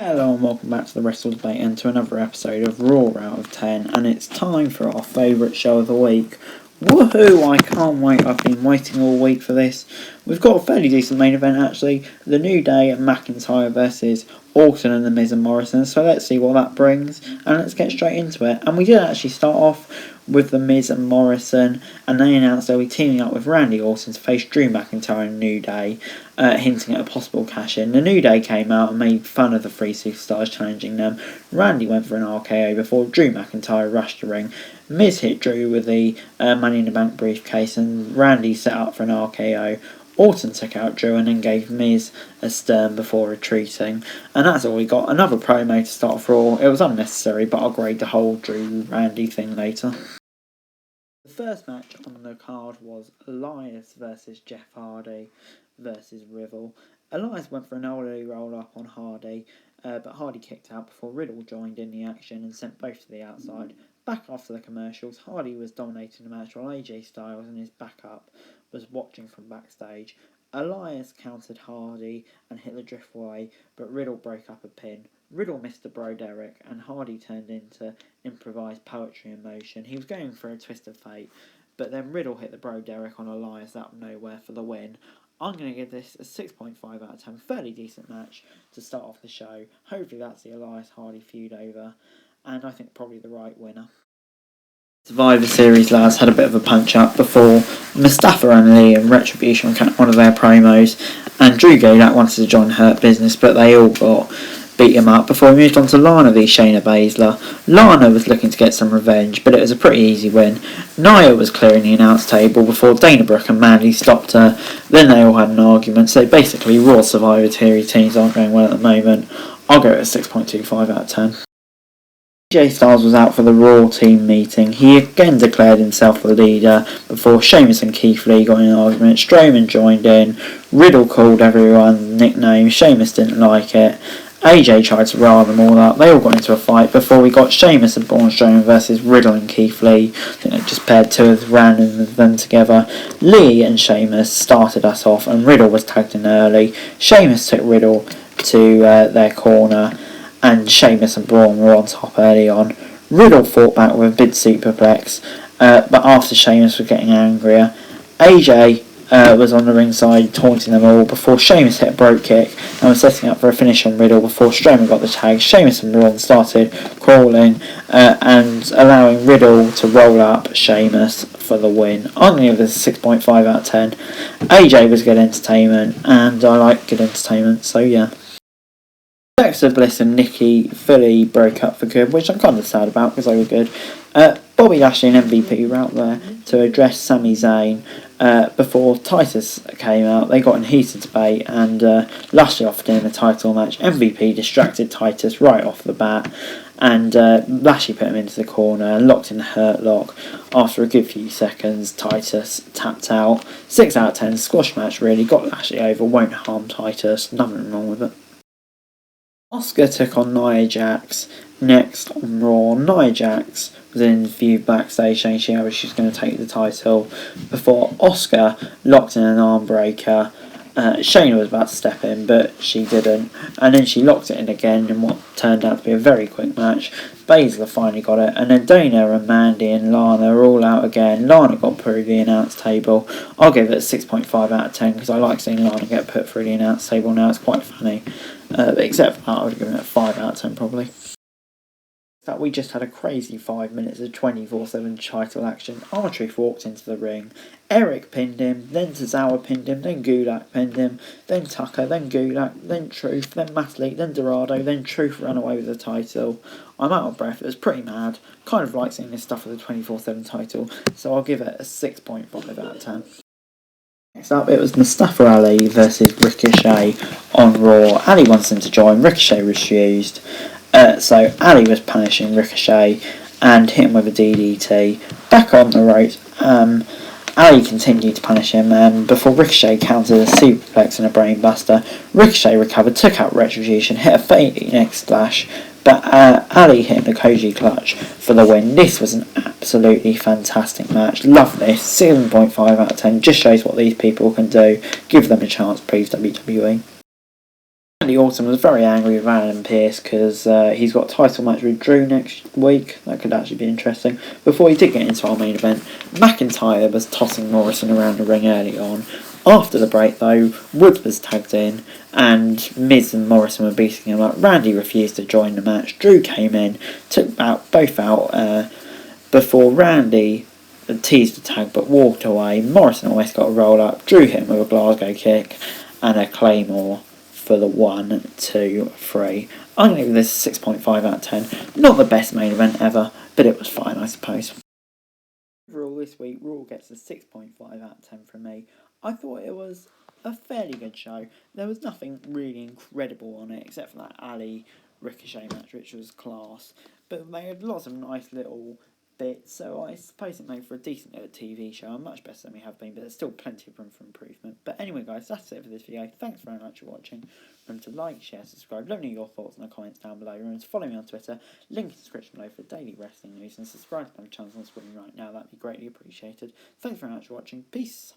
Hello and welcome back to the Wrestle Debate and to another episode of Raw out of 10, and it's time for our favourite show of the week. Woohoo! I can't wait, I've been waiting all week for this. We've got a fairly decent main event actually, The New Day and McIntyre versus Orton and The Miz and Morrison, so let's see what that brings and let's get straight into it. And we did actually start off with The Miz and Morrison, and they announced they'll be teaming up with Randy Orton to face Drew McIntyre and New Day, hinting at a possible cash-in. The New Day came out and made fun of the three superstars challenging them. Randy went for an RKO before Drew McIntyre rushed the ring. Miz hit Drew with the Money in the Bank briefcase, and Randy set up for an RKO. Orton took out Drew and then gave Miz a stern before retreating. And that's all we got. Another promo to start off Raw. It was unnecessary, but I'll grade the whole Drew-Randy thing later. The first match on the card was Elias versus Jeff Hardy versus Riddle. Elias went for an early roll-up on Hardy, but Hardy kicked out before Riddle joined in the action and sent both to the outside. Back after the commercials, Hardy was dominating the match while AJ Styles and his backup was watching from backstage. Elias countered Hardy and hit the driftway, but Riddle broke up a pin. Riddle missed the Bro Derek and Hardy turned into improvised poetry in motion. He was going for a twist of fate, but then Riddle hit the Bro Derek on Elias out of nowhere for the win. I'm going to give this a 6.5 out of 10. Fairly decent match to start off the show. Hopefully that's the Elias-Hardy feud over, and I think probably the right winner. Survivor Series lads had a bit of a punch-up before Mustafa Ali and Retribution cut one of their promos, and Drew Gulak wanted to join Hurt Business, but they all got beat him up before he moved on to Lana v Shayna Baszler. Lana was looking to get some revenge, but it was a pretty easy win. Nia was clearing the announce table before Dana Brooke and Mandy stopped her. Then they all had an argument, so basically Raw Survivor Series teams aren't going well at the moment. I'll go at a 6.25 out of 10. AJ Styles was out for the Raw team meeting. He again declared himself the leader before Sheamus and Keith Lee got in an argument. Strowman joined in. Riddle called everyone nicknames. Sheamus didn't like it. AJ tried to rile them all up. They all got into a fight before we got Sheamus and Braun Strowman versus Riddle and Keith Lee. I think they just paired two of random of them together. Lee and Sheamus started us off and Riddle was tagged in early. Sheamus took Riddle to their corner and Sheamus and Braun were on top early on. Riddle fought back with a big superplex, but after Sheamus was getting angrier, AJ was on the ringside taunting them all before Sheamus hit a brogue kick and was setting up for a finish on Riddle before Strowman got the tag. Sheamus and Braun started crawling and allowing Riddle to roll up Sheamus for the win. I'm going to give this a 6.5 out of 10. AJ was good entertainment and I like good entertainment, so yeah. Alexa Bliss and Nikki Philly broke up for good, which I'm kind of sad about because they were good. Bobby Lashley and MVP were out there to address Sami Zayn before Titus came out. They got in heated debate and Lashley offered him a title match. MVP distracted Titus right off the bat and Lashley put him into the corner and locked in the hurt lock. After a good few seconds, Titus tapped out. 6 out of 10, squash match really, got Lashley over, won't harm Titus, nothing wrong with it. Asuka took on Nia Jax next on Raw. Nia Jax was interviewed backstage saying she was going to take the title before Asuka locked in an arm breaker. Shayna was about to step in, but she didn't. And then she locked it in again in what turned out to be a very quick match. Baszler finally got it. And then Dana and Mandy and Lana are all out again. Lana got put through the announce table. I'll give it a 6.5 out of 10 because I like seeing Lana get put through the announce table now. It's quite funny. But except for that, I would have given it a 5 out of 10 probably. That we just had a crazy 5 minutes of 24/7 title action. R-Truth walked into the ring. Eric pinned him, then Tozawa pinned him, then Gulak pinned him, then Tucker, then Gulak, then Truth, then Mathlete, then Dorado, then Truth ran away with the title. I'm out of breath, it was pretty mad. Kind of like seeing this stuff with the 24/7 title, so I'll give it a 6.5 out of 10. Next up, it was Mustafa Ali versus Ricochet on Raw. Ali wants him to join, Ricochet refused. So Ali was punishing Ricochet and hit him with a DDT. Back on the ropes, Ali continued to punish him before Ricochet countered a superplex and a brainbuster. Ricochet recovered, took out Retribution, hit a Phoenix Splash, but Ali hit the Koji Clutch for the win. This was an absolutely fantastic match. Love this. 7.5 out of 10. Just shows what these people can do. Give them a chance, please, WWE. Randy Orton was very angry with Adam Pearce because he's got a title match with Drew next week. That could actually be interesting. Before he did get into our main event, McIntyre was tossing Morrison around the ring early on. After the break, though, Wood was tagged in, and Miz and Morrison were beating him up. Randy refused to join the match. Drew came in, took both out before Randy teased the tag but walked away. Morrison almost got a roll up. Drew hit him with a Glasgow kick and a Claymore for the 1, 2, 3. I'm going to give this a 6.5 out of 10. Not the best main event ever, but it was fine, I suppose. Overall, this week, Raw gets a 6.5 out of 10 from me. I thought it was a fairly good show. There was nothing really incredible on it, except for that Ali Ricochet match, which was class. But they had lots of nice little bits, so I suppose it made for a decent little TV show, and much better than we have been, but there's still plenty of room for improvement. But anyway, guys, that's it for this video. Thanks very much for watching. Remember to like, share, subscribe. Let me know your thoughts in the comments down below. Remember to follow me on Twitter. Link in the description below for daily wrestling news, and subscribe to my channel on screen right now. That'd be greatly appreciated. Thanks very much for watching. Peace.